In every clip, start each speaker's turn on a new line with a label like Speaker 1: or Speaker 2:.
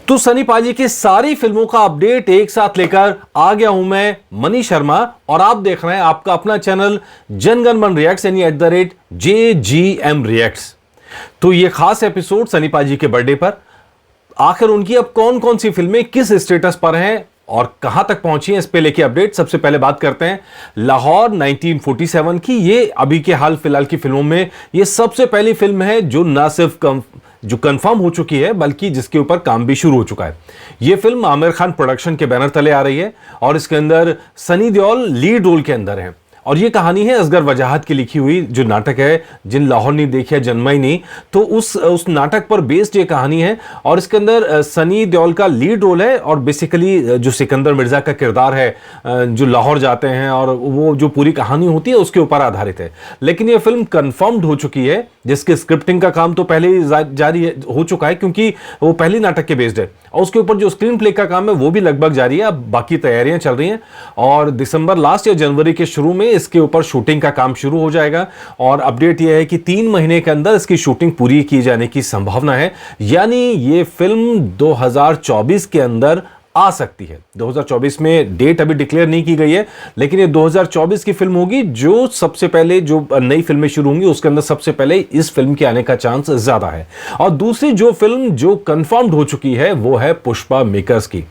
Speaker 1: तो सनी पाजी की सारी फिल्मों का अपडेट एक साथ लेकर आ गया हूं मैं मनीष शर्मा और आप देख रहे हैं आपका अपना चैनल जनगण मन रिएक्ट्स यानी @JGM रिएक्ट्स। तो ये खास एपिसोड सनी पाजी के बर्थडे पर, आखिर उनकी अब कौन कौन सी फिल्में किस स्टेटस पर हैं और कहां तक पहुंची हैं, इस पे लेके अपडेट। सबसे पहले बात करते हैं लाहौर 1947 की। ये अभी के हाल फिलहाल की फिल्मों में ये सबसे पहली फिल्म है जो ना सिर्फ जो कंफर्म हो चुकी है बल्कि जिसके ऊपर काम भी शुरू हो चुका है। यह फिल्म आमिर खान प्रोडक्शन के बैनर तले आ रही है और इसके अंदर सनी देओल लीड रोल के अंदर है। और ये कहानी है असगर वजाहत की लिखी हुई, जो नाटक है जिन लाहौर नहीं देखा जन्मा ही नहीं, तो उस नाटक पर बेस्ड ये कहानी है। और इसके अंदर सनी देओल का लीड रोल है और बेसिकली जो सिकंदर मिर्जा का किरदार है जो लाहौर जाते हैं और वो जो पूरी कहानी होती है उसके ऊपर आधारित है। लेकिन ये फिल्म कंफर्म्ड हो चुकी है, जिसके स्क्रिप्टिंग का काम तो पहले ही जारी हो चुका है क्योंकि वो पहली नाटक के बेस्ड है और उसके ऊपर जो स्क्रीन प्ले का काम है वो भी लगभग जारी है। अब बाकी तैयारियां चल रही हैं और दिसंबर लास्ट या जनवरी के शुरू में इसके ऊपर शूटिंग का काम शुरू हो जाएगा। और अपडेट यह है कि 3 महीने के अंदर इसकी शूटिंग पूरी की जाने की संभावना है, यानी ये फिल्म 2024 के अंदर आ सकती है। 2024 में डेट अभी डिक्लेयर नहीं की गई है, लेकिन ये 2024 की फिल्म होगी जो सबसे पहले जो नई फिल्में शुरू होंगी उसके अंदर सबसे पहले इस फिल्म के आने का चांस ज्यादा है। और दूसरी जो फिल्म जो कंफर्म्ड हो चुकी है वो है पुष्पा मेकर्स की।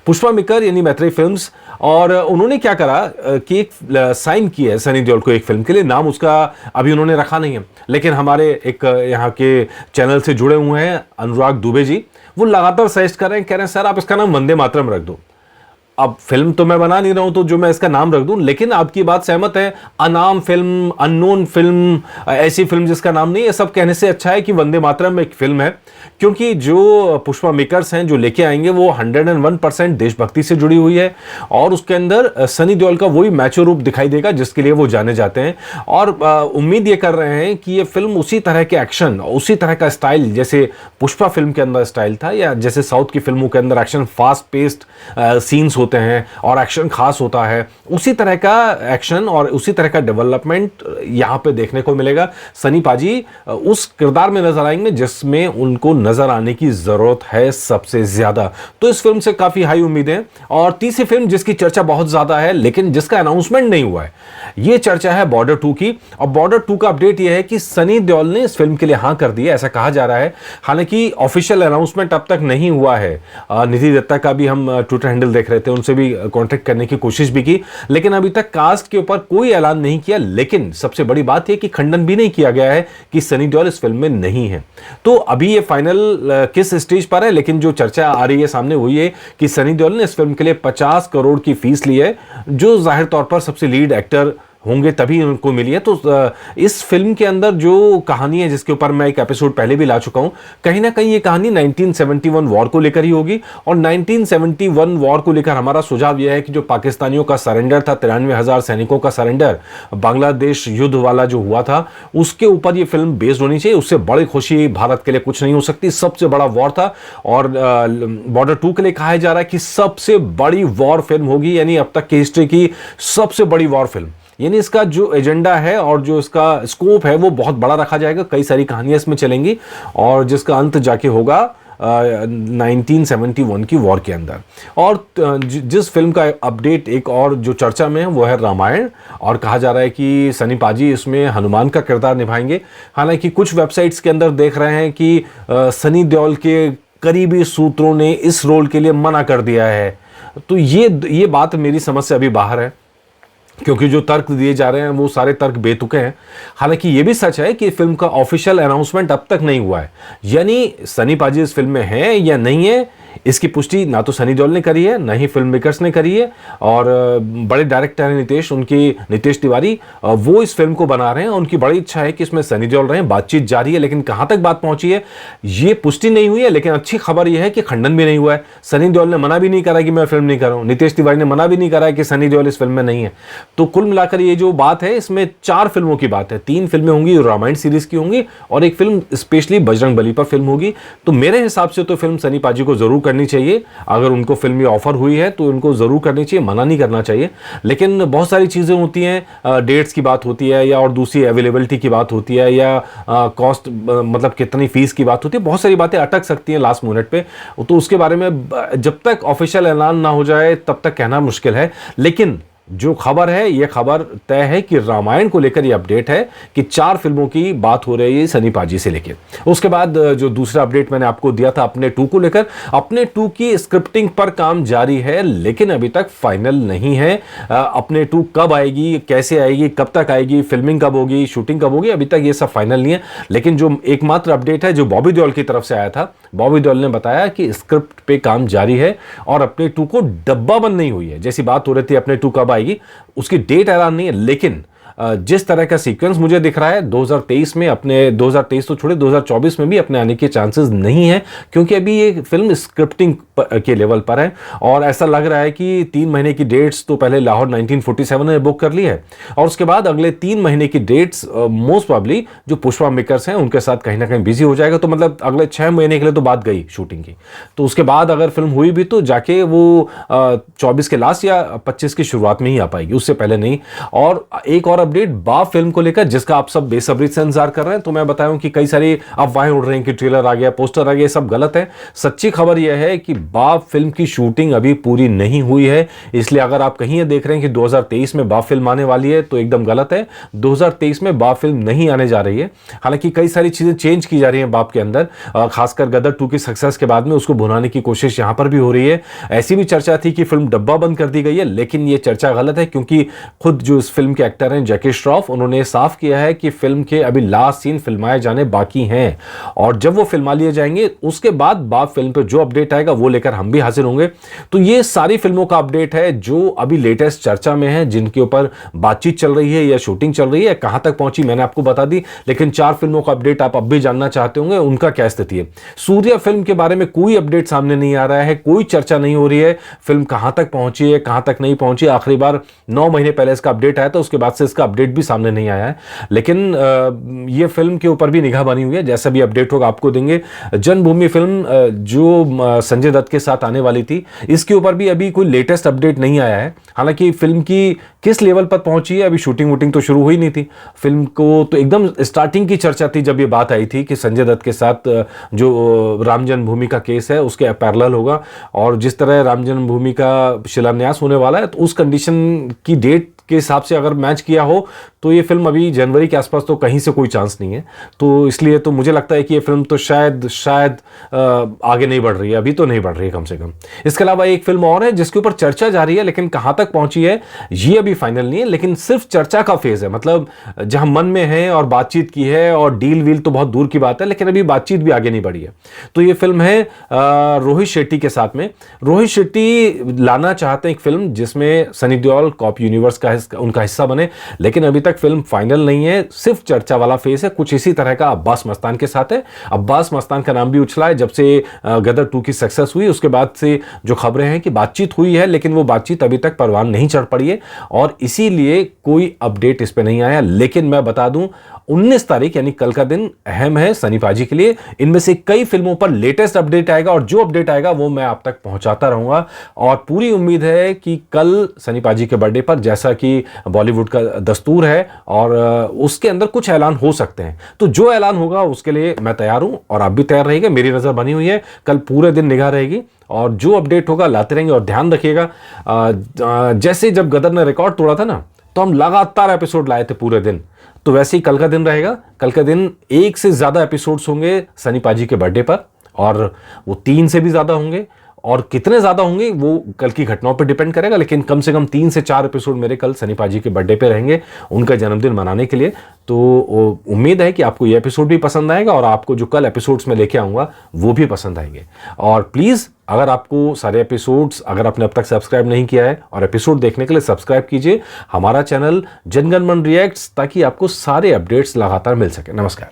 Speaker 1: पुष्पा मेकर यानी मैत्रेयी फिल्म्स, और उन्होंने क्या करा कि एक साइन किया है सनी देओल को एक फिल्म के लिए। नाम उसका अभी उन्होंने रखा नहीं है, लेकिन हमारे एक यहाँ के चैनल से जुड़े हुए हैं अनुराग दुबे जी, वो लगातार सजेस्ट कर रहे हैं, कह रहे हैं सर आप इसका नाम वंदे मातरम रख दो। अब फिल्म तो मैं बना नहीं रहा हूं तो जो मैं इसका नाम रख दूं, लेकिन आपकी बात सहमत है, अनाम फिल्म, अननोन फिल्म, ऐसी फिल्म जिसका नाम नहीं है, सब कहने से अच्छा है कि वंदे मातरम एक फिल्म है। क्योंकि जो पुष्पा मेकर्स हैं जो लेके आएंगे वो 101% देशभक्ति से जुड़ी हुई है और उसके अंदर सनी देओल का वही मैच्योर रूप दिखाई देगा जिसके लिए वो जाने जाते हैं। और उम्मीद ये कर रहे हैं कि ये फिल्म उसी तरह के एक्शन, उसी तरह का स्टाइल जैसे पुष्पा फिल्म के अंदर स्टाइल था, या जैसे साउथ की फिल्मों के अंदर एक्शन फास्ट पेस्ड सीन्स होते हैं और एक्शन खास होता है, उसी तरह का एक्शन और उसी तरह का डेवलपमेंट यहां पे देखने को मिलेगा। सनी पाजी उस किरदार में नजर आएंगे जिसमें उनको नजर आने की जरूरत है सबसे ज्यादा। तो इस फिल्म से काफी हाई उम्मीदें। और तीसरी फिल्म जिसकी चर्चा बहुत ज्यादा है लेकिन जिसका अनाउंसमेंट नहीं हुआ है, यह चर्चा है बॉर्डर 2 की। और बॉर्डर 2 का अपडेट यह है कि सनी देओल ने इस फिल्म के लिए हां कर दी है, ऐसा कहा जा रहा है। हालांकि ऑफिशियल अनाउंसमेंट अब तक नहीं हुआ है। निधि दत्ता का भी हम ट्विटर हैंडल देख रहे थे, उनसे भी कांटेक्ट करने की कोशिश भी की, लेकिन अभी तक कास्ट के ऊपर कोई ऐलान नहीं किया। लेकिन सबसे बड़ी बात यह कि खंडन भी नहीं किया गया है कि सनी देओल इस फिल्म में नहीं है। तो अभी ये फाइनल किस स्टेज पर है, लेकिन जो चर्चा आ रही है सामने वही है कि सनी देओल ने इस फिल्म के लिए 50 करोड़ की फीस ली है, जो जाहिर तौर पर सबसे लीड एक्टर होंगे तभी उनको मिली है। तो इस फिल्म के अंदर जो कहानी है जिसके ऊपर मैं एक एपिसोड पहले भी ला चुका हूं, कहीं ना कहीं ये कहानी 1971 वॉर को लेकर ही होगी। और 1971 वॉर को लेकर हमारा सुझाव यह है कि जो पाकिस्तानियों का सरेंडर था, 93,000 सैनिकों का सरेंडर, बांग्लादेश युद्ध वाला जो हुआ था, उसके ऊपर यह फिल्म बेस्ड होनी चाहिए। उससे बड़ी खुशी भारत के लिए कुछ नहीं हो सकती। सबसे बड़ा वॉर था और बॉर्डर 2 के लिए कहा जा रहा है कि सबसे बड़ी वॉर फिल्म होगी, यानी अब तक की हिस्ट्री की सबसे बड़ी वॉर फिल्म। यानी इसका जो एजेंडा है और जो इसका स्कोप है वो बहुत बड़ा रखा जाएगा, कई सारी कहानियां इसमें चलेंगी और जिसका अंत जाके होगा 1971 की वॉर के अंदर। और जिस फिल्म का अपडेट एक और जो चर्चा में है वो है रामायण, और कहा जा रहा है कि सनी पाजी इसमें हनुमान का किरदार निभाएंगे। हालांकि कुछ वेबसाइट्स के अंदर देख रहे हैं कि सनी देओल के करीबी सूत्रों ने इस रोल के लिए मना कर दिया है। तो ये बात मेरी समझ से अभी बाहर है, क्योंकि जो तर्क दिए जा रहे हैं वो सारे तर्क बेतुके हैं। हालांकि ये भी सच है कि फिल्म का ऑफिशियल अनाउंसमेंट अब तक नहीं हुआ है, यानी सनी पाजी इस फिल्म में है या नहीं है इसकी पुष्टि ना तो सनी देओल ने करी है, ना ही फिल्म मेकर्स ने करी है। और बड़े डायरेक्टर हैं नीतेश तिवारी, वो इस फिल्म को बना रहे हैं। उनकी बड़ी इच्छा है कि इसमें सनी देओल रहे। बातचीत जारी है, लेकिन कहां तक बात पहुंची है ये पुष्टि नहीं हुई है। लेकिन अच्छी खबर यह है कि खंडन भी नहीं हुआ है। सनी देओल ने मना भी नहीं करा कि मैं फिल्म नहीं कर रहा हूं, नीतेश तिवारी ने मना भी नहीं करा कि सनी देओल इस फिल्म में नहीं है। तो कुल मिलाकर ये जो बात है इसमें 4 फिल्मों की बात है। 3 फिल्में होंगी रामायण सीरीज की होंगी और एक फिल्म स्पेशली बजरंग बली पर फिल्म होगी। तो मेरे हिसाब से तो फिल्म सनी पाजी को जरूर करनी चाहिए। अगर उनको फिल्मी ऑफर हुई है तो उनको ज़रूर करनी चाहिए, मना नहीं करना चाहिए। लेकिन बहुत सारी चीज़ें होती हैं, डेट्स की बात होती है या और दूसरी अवेलेबिलिटी की बात होती है या कॉस्ट मतलब कितनी फीस की बात होती है, बहुत सारी बातें अटक सकती हैं लास्ट मिनट पे। तो उसके बारे में जब तक ऑफिशियल ऐलान ना हो जाए तब तक कहना मुश्किल है। लेकिन जो खबर है, यह खबर तय है कि रामायण को लेकर यह अपडेट है कि 4 फिल्मों की बात हो रही है सनी पाजी से लेकर। उसके बाद जो दूसरा अपडेट मैंने आपको दिया था अपने 2 को लेकर, अपने 2 की स्क्रिप्टिंग पर काम जारी है लेकिन अभी तक फाइनल नहीं है। अपने 2 कब आएगी, कैसे आएगी, कब तक आएगी, फिल्मिंग कब होगी, शूटिंग कब होगी, अभी तक ये सब फाइनल नहीं है। लेकिन जो एकमात्र अपडेट है जो बॉबी देओल की तरफ से आया था, बॉबी देओल ने बताया कि स्क्रिप्ट पे काम जारी है और अपने 2 को डब्बा बंद नहीं हुई है। जैसी बात हो रही थी अपने 2 कब आएगी, उसकी डेट ऐलान नहीं है, लेकिन जिस तरह का सीक्वेंस मुझे दिख रहा है 2023 में, अपने 2023 तो छोड़े 2024 में भी अपने आने के चांसेस नहीं है, क्योंकि अभी ये फिल्म स्क्रिप्टिंग के लेवल पर है। और ऐसा लग रहा है कि 3 महीने की डेट्स तो पहले लाहौर 1947 ने बुक कर ली है और उसके बाद अगले 3 महीने की डेट्स मोस्ट प्रॉब्ली जो पुष्पा मेकर्स हैं उनके साथ कहीं ना कहीं बिजी हो जाएगा। तो मतलब अगले 6 महीने के लिए तो बात गई शूटिंग की। तो उसके बाद अगर फिल्म हुई भी तो जाके वो 24 के लास्ट या 25 की शुरुआत में ही आ पाएगी, उससे पहले नहीं। और एक और अपडेट बाप फिल्म को लेकर जिसका आप सब बेसब्री से इंतजार कर रहे हैं, तो मैं बताऊं कि कई सारी अफवाहें उड़ रही हैं कि ट्रेलर आ गया, पोस्टर आ गया, सब गलत है। सच्ची खबर यह है कि बाप फिल्म की शूटिंग अभी पूरी नहीं हुई है। इसलिए अगर आप कहीं ये देख रहे हैं कि 2023 में बाप फिल्म आने वाली है तो एकदम गलत है। 2023 में बाप फिल्म नहीं आने जा रही है। हालांकि कई सारी चीजें चेंज की जा रही हैं बाप के अंदर, खासकर गदर 2 की सक्सेस के बाद में उसको भुनाने की कोशिश यहां पर भी हो रही है। ऐसी भी चर्चा थी कि फिल्म डब्बा बंद कर दी गई है, लेकिन यह चर्चा गलत है क्योंकि खुद जो इस फिल्म के एक्टर हैं जैकी श्रॉफ, उन्होंने साफ किया है कि फिल्म के अभी लास्ट सीन फिल्माए जाने बाकी हैं और जब वो फिल्मा लिए जाएंगे उसके बाद बाप फिल्म पे जो अपडेट आएगा वो लेकर हम भी हाजिर होंगे। तो ये सारी फिल्मों का अपडेट है जो अभी लेटेस्ट चर्चा में है, जिनके ऊपर बातचीत चल रही है या शूटिंग चल रही है। कहां तक पहुंची मैंने आपको बता दी, लेकिन 4 फिल्मों का अपडेट आप अब भी जानना चाहते होंगे, उनका क्या स्थिति है। सूर्या फिल्म के बारे में कोई अपडेट सामने नहीं आ रहा है, कोई चर्चा नहीं हो रही है, फिल्म कहां तक पहुंची है, कहां तक नहीं पहुंची। आखिरी बार 9 महीने पहले इसका अपडेट आया था, उसके बाद से इसका अपडेट भी सामने नहीं आया है। लेकिन ये फिल्म के ऊपर भी निगाह बनी हुई है, जैसा भी अपडेट होगा आपको देंगे। जन्मभूमि फिल्म जो संजय दत्त के साथ आने वाली थी, इसके ऊपर भी अभी कोई लेटेस्ट अपडेट नहीं आया है। हालांकि फिल्म की किस लेवल पर पहुंची है, अभी शूटिंग वूटिंग तो शुरू हुई नहीं थी। फिल्म को तो एकदम स्टार्टिंग की चर्चा थी जब ये बात आई थी कि संजय दत्त के साथ जो राम जन्मभूमि का केस है उसके पैरेलल होगा और जिस तरह राम जन्मभूमि का शिलान्यास होने वाला है, तो उस कंडीशन की डेट के हिसाब से अगर मैच किया हो तो ये फिल्म अभी जनवरी के आसपास तो कहीं से कोई चांस नहीं है। तो इसलिए तो मुझे लगता है कि ये फिल्म तो शायद आगे नहीं बढ़ रही है, अभी तो नहीं बढ़ रही है कम से कम। इसके अलावा एक फिल्म और है जिसके ऊपर चर्चा जारी है, लेकिन कहां तक पहुंची है ये अभी फाइनल नहीं है, लेकिन सिर्फ चर्चा का फेज है। मतलब जहां मन में है और बातचीत की है और डील वील तो बहुत दूर की बात है, लेकिन अभी बातचीत भी आगे नहीं बढ़ी है। तो ये फिल्म है रोहित शेट्टी के साथ में। रोहित शेट्टी लाना चाहते हैं एक फिल्म जिसमें सनी देओल कॉप यूनिवर्स का उनका हिस्सा बने, लेकिन अभी तक फिल्म फाइनल नहीं है, सिर्फ चर्चा वाला फेज है। कुछ इसी तरह का अब्बास मस्तान के साथ है। अब्बास मस्तान का नाम भी उछला है जब से गदर 2 की सक्सेस हुई, उसके बाद से जो खबरें हैं कि बातचीत हुई है, लेकिन वो बातचीत अभी तक परवान नहीं चढ़ पड़ी है और इसीलिए कोई अपडेट इस पे नहीं आया। लेकिन मैं बता दूं 19 तारीख यानी कल का दिन अहम है सनी पाजी के लिए। इनमें से कई फिल्मों पर लेटेस्ट अपडेट आएगा और जो अपडेट आएगा वो मैं आप तक पहुंचाता रहूंगा और पूरी उम्मीद है कि कल सनी पाजी के बर्थडे पर, जैसा कि बॉलीवुड का दस्तूर है और उसके अंदर कुछ ऐलान हो सकते हैं, तो जो ऐलान होगा उसके लिए मैं तैयार हूं और आप भी तैयार रहिएगा। मेरी नजर बनी हुई है, कल पूरे दिन निगाह रहेगी और जो अपडेट होगा लाते रहेंगे। और ध्यान रखिएगा, जैसे जब गदर ने रिकॉर्ड तोड़ा था ना, तो हम लगातार एपिसोड लाए थे पूरे दिन, तो वैसे ही कल का दिन रहेगा। कल का दिन 1 से ज्यादा एपिसोड्स होंगे सनी पाजी के बर्थडे पर और वो 3 से भी ज्यादा होंगे और कितने ज्यादा होंगे वो कल की घटनाओं पर डिपेंड करेगा, लेकिन कम से कम 3 से 4 एपिसोड मेरे कल सनी पाजी के बर्थडे पे रहेंगे उनका जन्मदिन मनाने के लिए। तो उम्मीद है कि आपको ये एपिसोड भी पसंद आएगा और आपको जो कल एपिसोड्स में लेके आऊंगा वो भी पसंद आएंगे। और प्लीज अगर आपको सारे एपिसोड्स, अगर आपने अब तक सब्सक्राइब नहीं किया है और एपिसोड देखने के लिए सब्सक्राइब कीजिए हमारा चैनल जनगण मन रिएक्ट्स, ताकि आपको सारे अपडेट्स लगातार मिल सके। नमस्कार।